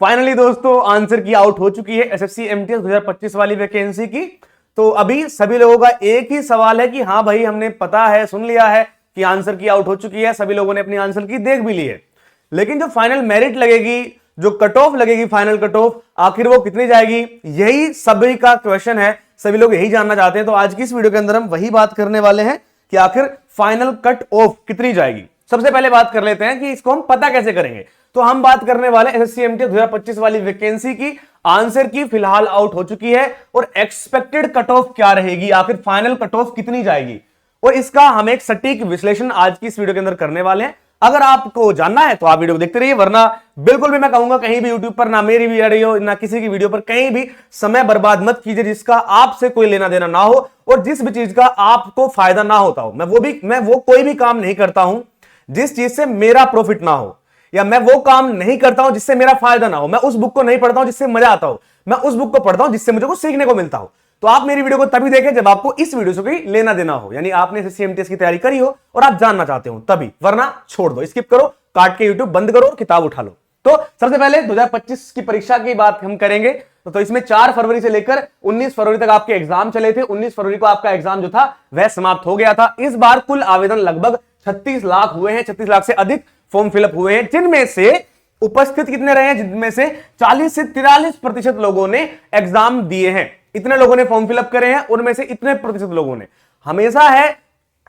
Finally दोस्तों answer की out हो चुकी है एसएससी एमटीएस 2025 वाली वैकेंसी की। तो अभी सभी लोगों का एक ही सवाल है कि हाँ भाई हमने पता है, सुन लिया है कि आंसर की आउट हो चुकी है, सभी लोगों ने अपनी आंसर की देख भी ली है, लेकिन जो फाइनल मेरिट लगेगी, जो कट ऑफ लगेगी, फाइनल कट ऑफ आखिर वो कितनी जाएगी, यही सभी का क्वेश्चन है। सभी लोग यही जानना चाहते हैं। तो आज की इस वीडियो के अंदर हम वही बात करने वाले हैं कि आखिर फाइनल कट ऑफ कितनी जाएगी। सबसे पहले बात कर लेते हैं कि इसको हम पता कैसे करेंगे। तो हम बात करने वाले एसएससी एमटीएस 2025 वाली वैकेंसी की। आंसर की फिलहाल आउट हो चुकी है और एक्सपेक्टेड कट ऑफ क्या रहेगी, आखिर फाइनल कट ऑफ कितनी जाएगी, और इसका हम एक सटीक विश्लेषण आज की इस वीडियो के अंदर करने वाले हैं। अगर आपको जानना है तो आप वीडियो को देखते रहिए, वरना बिल्कुल भी मैं कहूंगा कहीं भी यूट्यूब पर ना मेरी वीडियो ना किसी की वीडियो पर कहीं भी समय बर्बाद मत कीजिए जिसका आपसे कोई लेना देना ना हो और जिस भी चीज का आपको फायदा ना होता हो। मैं वो कोई भी काम नहीं करता हूं जिस चीज से मेरा प्रॉफिट ना हो, या मैं वो काम नहीं करता हूं जिससे मेरा फायदा ना हो। मैं उस बुक को नहीं पढ़ता हूं जिससे मजा आता हो, मैं उस बुक को पढ़ता हूं जिससे मुझे कुछ सीखने को मिलता हो। तो आप मेरी वीडियो को तभी देखें जब आपको इस वीडियो से कोई लेना देना हो, यानी आपने एसएससी एमटीएस की तैयारी करी हो और आप जानना चाहते हो तभी, वरना छोड़ दो, स्किप करो, काट के यूट्यूब बंद करो, किताब उठा लो। तो सबसे पहले 2025 की परीक्षा की बात हम करेंगे। तो इसमें 4 फरवरी से लेकर 19 फरवरी तक आपके एग्जाम चले थे। 19 फरवरी को आपका एग्जाम जो था वह समाप्त हो गया था। इस बार कुल आवेदन लगभग 36 लाख हुए हैं, 36 लाख से अधिक फॉर्म फिलअप हुए हैं, जिनमें से उपस्थित कितने रहे हैं, जिनमें से 40 से 43% लोगों ने एग्जाम दिए हैं। इतने लोगों ने फॉर्म फिलअप करे हैं, उनमें से इतने प्रतिशत लोगों ने, हमेशा है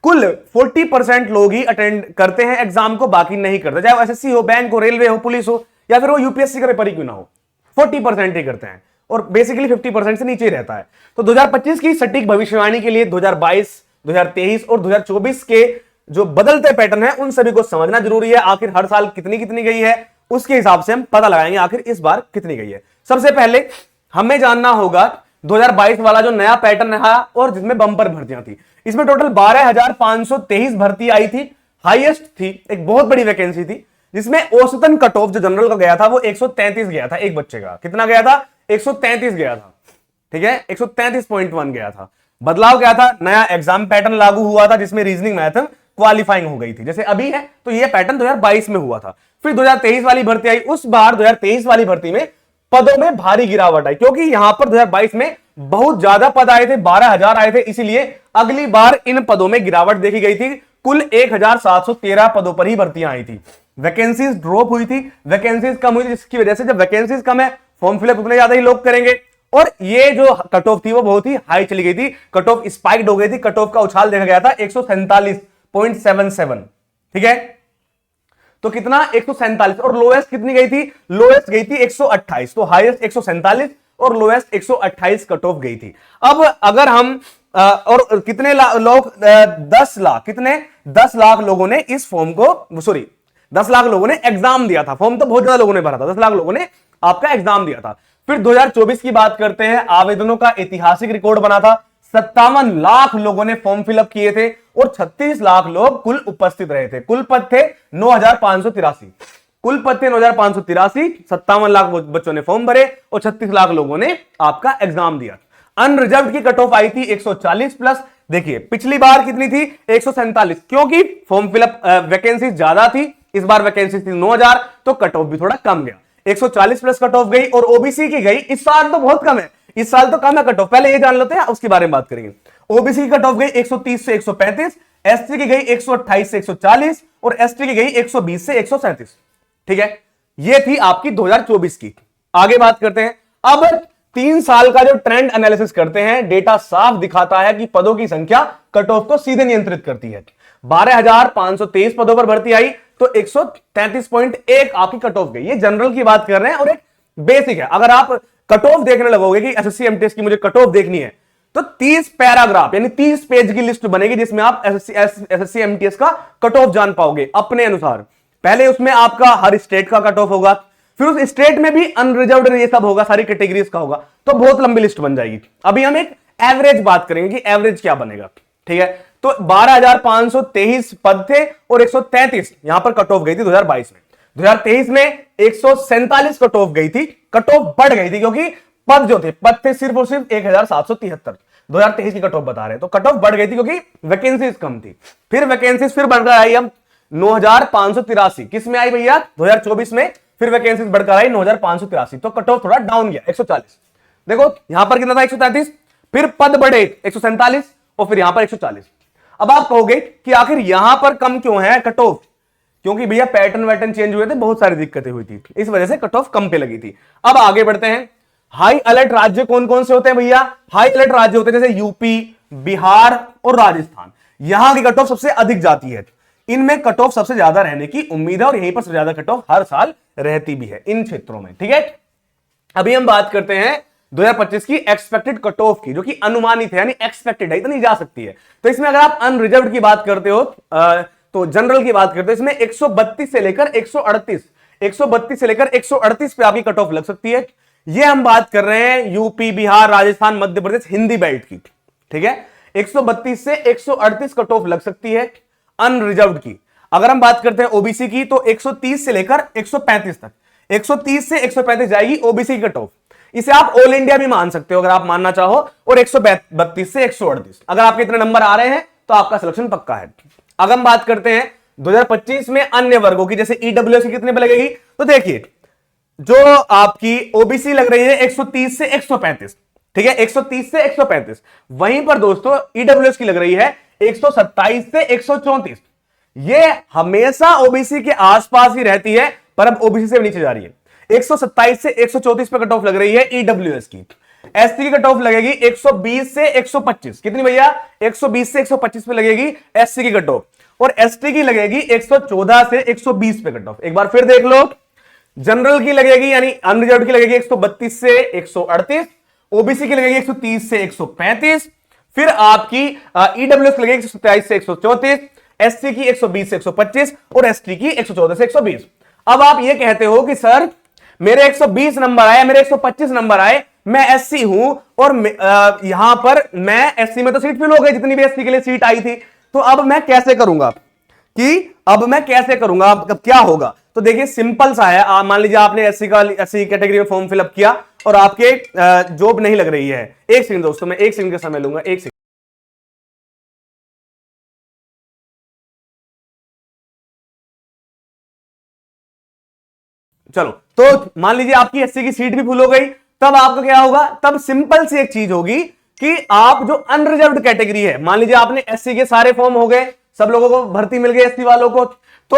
कुल 40% लोग ही अटेंड करते हैं एग्जाम को, बाकी नहीं करते, चाहे वो एसएससी हो, बैंक हो, रेलवे हो, पुलिस हो, या फिर वो यूपीएससी का पेपर ही क्यों ना हो, 40% ही करते हैं और बेसिकली 50% से नीचे ही रहता है। तो 2025 की सटीक भविष्यवाणी के लिए 2022, 2023 और 2024 के जो बदलते पैटर्न है उन सभी को समझना जरूरी है। आखिर हर साल कितनी कितनी गई है उसके हिसाब से हम पता लगाएंगे आखिर इस बार कितनी गई है। सबसे पहले हमें जानना होगा 2022 वाला जो नया पैटर्न है और जिसमें बंपर भर्तियां थी, इसमें टोटल 12,523 भर्ती आई थी, हाईएस्ट थी, एक बहुत बड़ी वैकेंसी थी, जिसमें औसतन कट ऑफ जो जनरल का गया था वो 133 गया था एक बच्चे का। कितना गया था? 133 गया था, ठीक है, 133.1 गया था। बदलाव क्या था? नया एग्जाम पैटर्न लागू हुआ था जिसमें रीजनिंग मैथ क्वालिफाइंग हो गई थी, जैसे अभी है। तो ये पैटर्न 2022 में हुआ था। फिर 2023 वाली भर्ती आई, उस बार 2023 वाली भर्ती में पदों में भारी गिरावट आई, क्योंकि यहां पर 2022 में बहुत ज्यादा पद आए थे, 12,000 आए थे, इसलिए अगली बार इन पदों में गिरावट देखी गई थी। कुल 1,713 पदों पर ही भर्तियां आई थी। वैकेंसीज ड्रॉप हुई थी, वैकेंसीज कम हुई थी, जिसकी वजह से जब वैकेंसीज कम है फॉर्म फिलअप उतने ज्यादा ही लोग करेंगे और ये जो कट ऑफ थी वो बहुत ही हाई चली गई थी। कट ऑफ स्पाइक्ड हो गई थी, कट ऑफ का उछाल देखा गया था 147.77, ठीक है। तो कितना? 147। और लोएस्ट कितनी गई थी? लोएस्ट गई थी 128। तो हाईएस्ट 147 और लोएस्ट 128 कट ऑफ गई थी। अब अगर हम और कितने लोग 10 लाख, कितने 10 लाख लोगों ने इस फॉर्म को, सॉरी 10 लाख लोगों ने एग्जाम दिया था। फॉर्म तो बहुत ज्यादा लोगों ने भरा था, 10 लाख लोगों ने आपका एग्जाम दिया था। फिर 2024 की बात करते हैं, आवेदनों का ऐतिहासिक रिकॉर्ड बना था। 57 लाख लोगों ने फॉर्म फिलअप किए थे और 36 लाख लोग कुल उपस्थित रहे थे। कुल पद थे 9,583, कुल पद थे 9,583, 57 लाख बच्चों ने फॉर्म भरे और 36 लाख लोगों ने आपका एग्जाम दिया। अनरिजर्व्ड की कट ऑफ आई थी 140 प्लस। देखिए पिछली बार कितनी थी? 147, क्योंकि फॉर्म फिलअप वैकेंसी ज्यादा थी, इस बार वैकेंसी थी 9,000, तो कट ऑफ भी थोड़ा कम गया, 140 प्लस कट ऑफ गई। और ओबीसी की गई, इस साल तो बहुत कम है, इस साल तो कम है कट ऑफ, पहले ये जान लेते हैं उसके बारे में बात करेंगे। ओबीसी की कट ऑफ गई 130 से 135, एसटी की गई 128 से 140 और एसटी की गई 120 से 137, ठीक है। ये थी आपकी 2024 की। आगे बात करते हैं। अब 3 साल का जो ट्रेंड एनालिसिस करते हैं, डेटा साफ दिखाता है कि पदों की संख्या कट ऑफ को सीधे नियंत्रित करती है। 12,523 पदों पर भर्ती आई तो 133.1 आपकी कट ऑफ गई। ये जनरल की बात कर रहे हैं और एक बेसिक है। अगर आप कट ऑफ देखने लगोगे कि एसएससी एमटीएस की मुझे कट ऑफ देखनी है, तो 30 पैराग्राफ यानी 30 पेज की लिस्ट बनेगी जिसमें आप एसएससी एमटीएस का कट ऑफ जान पाओगे अपने अनुसार। पहले उसमें आपका हर स्टेट का कट ऑफ होगा, फिर उस स्टेट में भी अनरिजर्व्ड ये सब होगा, सारी कैटेगरीज का होगा, तो बहुत लंबी लिस्ट बन जाएगी। अभी हम एक एवरेज बात करेंगे कि एवरेज क्या बनेगा, ठीक है। तो 12,523 पद थे और 133 यहां पर कट ऑफ गई थी 2022 में। 2023 में 147 कट ऑफ गई थी, कट ऑफ बढ़ गई थी क्योंकि पद जो थे, पद थे सिर्फ और सिर्फ 1,773, 2023 की कट ऑफ बता रहे हैं, तो कट ऑफ बढ़ गई थी क्योंकि वैकेंसीज कम थी। फिर वैकेंसीज फिर बढ़कर आई, हम 9,583 किस में आई भैया? 2024 में फिर वैकेंसीज बढ़कर आई 9583, तो कट ऑफ थोड़ा डाउन गया 140। देखो यहां पर कितना था 133, फिर पद बढ़े 147 और फिर यहां पर 140। अब आप कहोगे कि आखिर यहां पर कम क्यों है कट ऑफ, क्योंकि भैया पैटर्न वैटर्न चेंज हुए थे, बहुत सारी दिक्कतें हुई थी, इस वजह से कट ऑफ कम पे लगी थी। अब आगे बढ़ते हैं। हाई अलर्ट राज्य कौन कौन से होते हैं भैया? हाई अलर्ट राज्य होते हैं जैसे यूपी, बिहार और राजस्थान। यहां की कट ऑफ सबसे अधिक जाती है, इनमें कट ऑफ सबसे ज्यादा रहने की उम्मीद है और यहीं पर सबसे ज्यादा कट ऑफ हर साल रहती भी है इन क्षेत्रों में। ठीक है, अभी हम बात करते हैं 2025 की एक्सपेक्टेड कट ऑफ की, जो कि अनुमानित है, यानी एक्सपेक्टेड है, इतनी जा सकती है। तो इसमें अगर आप अनरिजर्व्ड की बात करते हो तो जनरल की बात करते हो, इसमें 132 से लेकर 138 से लेकर 138 पे आपकी कट ऑफ लग सकती है। ये हम बात कर रहे हैं यूपी, बिहार, राजस्थान, मध्य प्रदेश, हिंदी बेल्ट की। ठीक है, 132 से 138 कट ऑफ लग सकती है अनरिजर्व्ड की। अगर हम बात करते हैं ओबीसी की तो 130 से लेकर 135 तक, 130 से 135 जाएगी ओबीसी की कट ऑफ। इसे आप ऑल इंडिया भी मान सकते हो अगर आप मानना चाहो, और 132 से 138 अगर आपके इतने नंबर आ रहे हैं तो आपका सिलेक्शन पक्का है। अगर हम बात करते हैं 2025 में अन्य वर्गों की, जैसे ईडब्ल्यूएस की कितने पे लगेगी, तो देखिए जो आपकी ओबीसी लग रही है 130 से 135, ठीक है, 130 से 135। वहीं पर दोस्तों ईडब्ल्यूएस की लग रही है 127 से 134। ये हमेशा ओबीसी के आसपास ही रहती है, पर अब ओबीसी से नीचे जा रही है। 127 से 134 पे कट ऑफ लग रही है ईडब्ल्यूएस की। एसटी की कट ऑफ लगेगी 120 से 125। कितनी भैया? 120 से 125 पे लगेगी एससी की कट ऑफ, और एसटी की लगेगी 114 से 120 पे कट ऑफ। एक बार फिर देख लो, जनरल की लगेगी यानी अनरिजर्व्ड की लगेगी 132 से 138, ओबीसी की लगेगी 130 से 135, फिर आपकी ईडब्ल्यूएस की लगेगी 127 से 134, एससी की 120 से 125 और एसटी की 114 से 120। अब आप ये कहते हो कि सर मेरे 120 नंबर आए, मेरे 125 नंबर आए, मैं एससी हूं और यहां पर मैं एससी में तो सीट फिल हो गई जितनी भी एससी के लिए सीट आई थी, तो अब मैं कैसे करूंगा अब क्या होगा? तो देखिए सिंपल सा है, मान लीजिए आपने एससी कैटेगरी में फॉर्म फिलअप किया और आपके जॉब नहीं लग रही है। एक सेकंड दोस्तों, मैं एक सेकंड का समय लूंगा, एक सेकंड। चलो, तो मान लीजिए आपकी एससी की सीट भी फुल हो गई, तब आपका क्या होगा? तब सिंपल सी एक चीज होगी कि आप जो अनरिजर्व्ड कैटेगरी है, मान लीजिए आपने एससी के सारे फॉर्म हो गए, सब लोगों को भर्ती मिल गई एससी वालों को, तो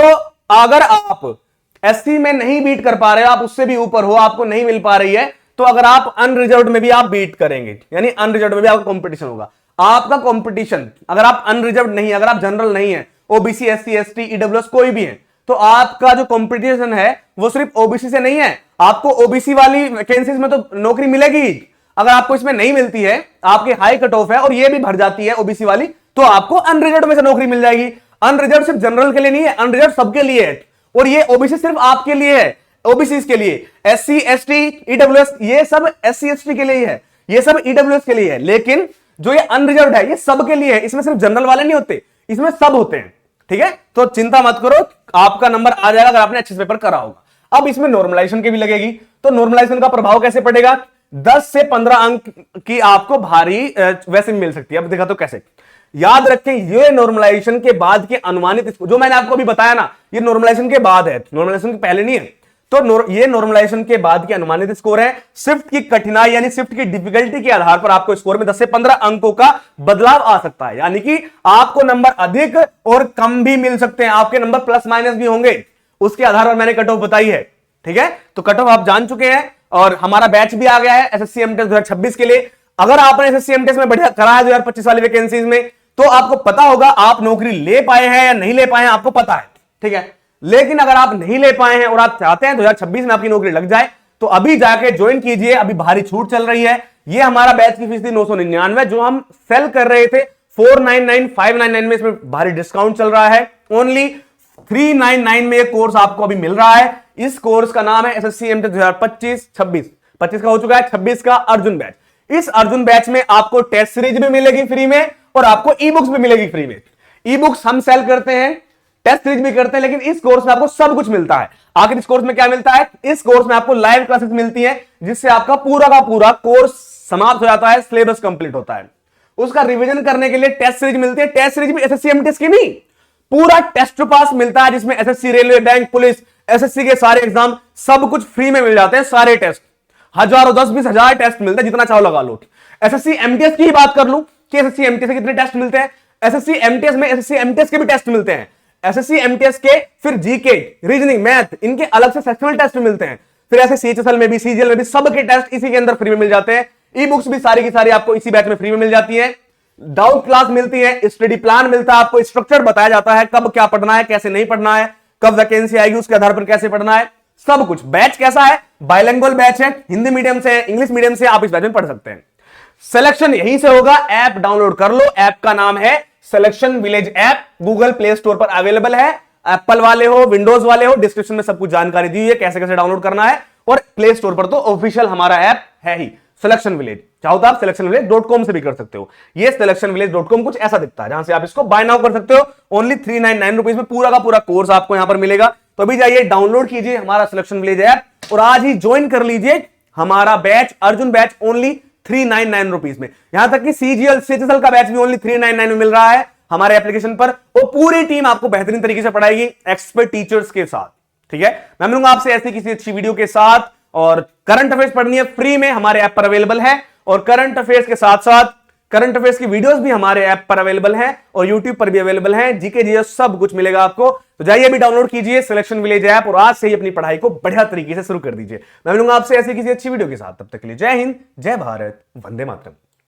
अगर आप एससी में नहीं बीट कर पा रहे हो, आप उससे भी ऊपर हो, आपको नहीं मिल पा रही है, तो अगर आप अनरिजर्व्ड में भी आप बीट करेंगे, यानी अनरिजर्व्ड में भी आपका कंपटीशन होगा। आपका कंपटीशन, अगर आप अनरिजर्व्ड नहीं है, अगर आप जनरल नहीं है, ओबीसी, एससी, एसटी, ईडब्ल्यूएस कोई भी है, तो आपका जो कंपटीशन है वो सिर्फ ओबीसी से नहीं है। आपको ओबीसी वाली वैकेंसीज में तो नौकरी मिलेगी, अगर आपको इसमें नहीं मिलती है, आपके हाई कट ऑफ है और ये भी भर जाती है ओबीसी वाली, तो आपको अनरिजर्व्ड में से नौकरी मिल जाएगी। अनरिजर्व्ड सिर्फ जनरल के लिए नहीं है, अनरिजर्व्ड सबके लिए है, और ये ओबीसी सिर्फ आपके लिए है, ओबीसी के लिए। एससी, एसटी, ईडब्ल्यूएस ये सब एससी एसटी के लिए है, ये सब ईडब्ल्यूएस के लिए है, लेकिन जो ये अनरिजर्व्ड है ये सबके लिए है, इसमें सिर्फ जनरल वाले नहीं होते, इसमें सब होते हैं। ठीक है, तो चिंता मत करो, आपका नंबर आ जाएगा अगर आपने अच्छे से पेपर करा होगा। अब इसमें नॉर्मलाइजेशन की भी लगेगी, तो नॉर्मलाइजेशन का प्रभाव कैसे पड़ेगा? 10 से 15 अंक की आपको भारी वैसे मिल सकती है। अब देखा तो कैसे, याद रखें ये नॉर्मलाइजेशन के बाद के अनुमानित, जो मैंने आपको अभी बताया ना, ये नॉर्मलाइजेशन के बाद है, नॉर्मलाइजेशन के पहले नहीं है। तो ये नॉर्मलाइजेशन के बाद के अनुमानित स्कोर है। शिफ्ट की कठिनाई यानी शिफ्ट की डिफिकल्टी के आधार पर आपको स्कोर में 10 से 15 अंकों का बदलाव आ सकता है, यानी कि आपको नंबर अधिक और कम भी मिल सकते हैं, आपके नंबर प्लस माइनस भी होंगे, उसके आधार पर मैंने कट ऑफ बताई है। ठीक है, तो कट ऑफ आप जान चुके हैं, और हमारा बैच भी आ गया है एसएससी एमटीएस 2026 के लिए। अगर आपने एसएससी एमटीएस में बढ़िया करा है 2025 वाली वैकेंसीज में, तो आपको पता होगा आप नौकरी ले पाए हैं या नहीं ले पाए हैं, आपको पता है। ठीक है, लेकिन अगर आप नहीं ले पाए हैं और आप चाहते हैं 2026 में आपकी नौकरी लग जाए, तो अभी जाके ज्वाइन कीजिए, अभी भारी छूट चल रही है। ये हमारा बैच की फीस थी 999, जो हम सेल कर रहे थे 499 599 में, इसमें भारी डिस्काउंट चल रहा है। ओनली 399 में ये कोर्स आपको अभी मिल रहा है। इस कोर्स का नाम है एसएससी एमटीएस 2025 25 का हो चुका है, 26 का अर्जुन बैच। इस अर्जुन बैच में आपको टेस्ट सीरीज भी मिलेगी फ्री में, और आपको ई बुक्स भी मिलेगी फ्री में। ई बुक्स हम सेल करते हैं, टेस्ट सीरीज भी करते हैं, लेकिन इस कोर्स में आपको सब कुछ मिलता है। आखिर इस कोर्स में क्या मिलता है? इस कोर्स में आपको लाइव क्लासेस मिलती हैं, जिससे आपका पूरा का पूरा कोर्स समाप्त हो जाता है, सिलेबस कंप्लीट होता है। उसका रिवीजन करने के लिए टेस्ट सीरीज मिलती है। टेस्ट सीरीज भी एसएससी एमटीएस की नहीं, पूरा टेस्ट पास मिलता है, जिसमें SSC, railway, bank, police, SSC के सारे एग्जाम सब कुछ फ्री में मिल जाते हैं, सारे टेस्ट हजारों 10-20 हजार टेस्ट मिलते हैं, जितना चाहो लगा लो। एसएससी एमटीएस की ही बात कर लूं कि एसएससी एमटीएस के कितने टेस्ट मिलते हैं। एसएससी एमटीएस में एसएससी एमटीएस के भी टेस्ट मिलते हैं, एसएससी एमटीएस के फिर जीके, रीजनिंग, मैथ, इनके अलग से सेक्शनल टेस्ट मिलते हैं। फिर ऐसे सीएचएसएल में भी, सीजीएल में भी, सबके टेस्ट इसी के अंदर फ्री में मिल जाते हैं। ई बुक्स भी सारी की सारी आपको इसी बैच में फ्री में मिल जाती है। डाउट क्लास मिलती है, स्टडी प्लान मिलता है, आपको स्ट्रक्चर बताया जाता है, कब क्या पढ़ना है, कैसे नहीं पढ़ना है, कब वैकेंसी आएगी उसके आधार पर कैसे पढ़ना है, सब कुछ। बैच कैसा है? बाइलिंगुअल बैच है, हिंदी मीडियम से, इंग्लिश मीडियम से आप इस बैच में पढ़ सकते हैं। सिलेक्शन यहीं से होगा। ऐप डाउनलोड कर लो, ऐप का नाम है selection village app, Google play store पर अवेलेबल है। एप्पल वाले हो, विंडोज वाले हो, डिस्क्रिप्शन में सब कुछ जानकारी दी हुई है कैसे कैसे डाउनलोड करना है। और प्ले स्टोर पर तो ऑफिशियल हमारा ऐप है ही, सिलेक्शन विलेज। चाहो तो आप सिलेक्शनविलेज.com से भी कर सकते हो। ये सिलेक्शनविलेज.com कुछ ऐसा दिखता है, जहां से आप इसको बाय नाउ कर सकते हो। ओनली 399 रुपीज में पूरा का पूरा कोर्स आपको यहां पर मिलेगा। तो अभी जाइए, डाउनलोड कीजिए हमारा सिलेक्शन विलेज ऐप और आज ही ज्वाइन कर लीजिए हमारा batch, Arjun batch, only 399 rupees में। यहां तक कि सीजीएल सीएचएसएल का बैच भी ओनली 399 में मिल रहा है हमारे एप्लीकेशन पर। वो पूरी टीम आपको बेहतरीन तरीके से पढ़ाएगी, एक्सपर्ट टीचर्स के साथ। ठीक है, मैं मिलूंगा आपसे ऐसी किसी अच्छी वीडियो के साथ। और करंट अफेयर्स पढ़नी है फ्री में, हमारे ऐप पर अवेलेबल है। और करंट अफेयर्स के साथ साथ करंट अफेयर्स की वीडियोस भी हमारे ऐप पर अवेलेबल हैं और यूट्यूब पर भी अवेलेबल हैं। जीके जीएस सब कुछ मिलेगा आपको। तो जाइए अभी डाउनलोड कीजिए सिलेक्शन विलेज ऐप और आज से ही अपनी पढ़ाई को बढ़िया तरीके से शुरू कर दीजिए। मैं मिलूंगा आपसे ऐसी किसी अच्छी वीडियो के साथ, तब तक के लिए जय हिंद, जय भारत, वंदे मातरम।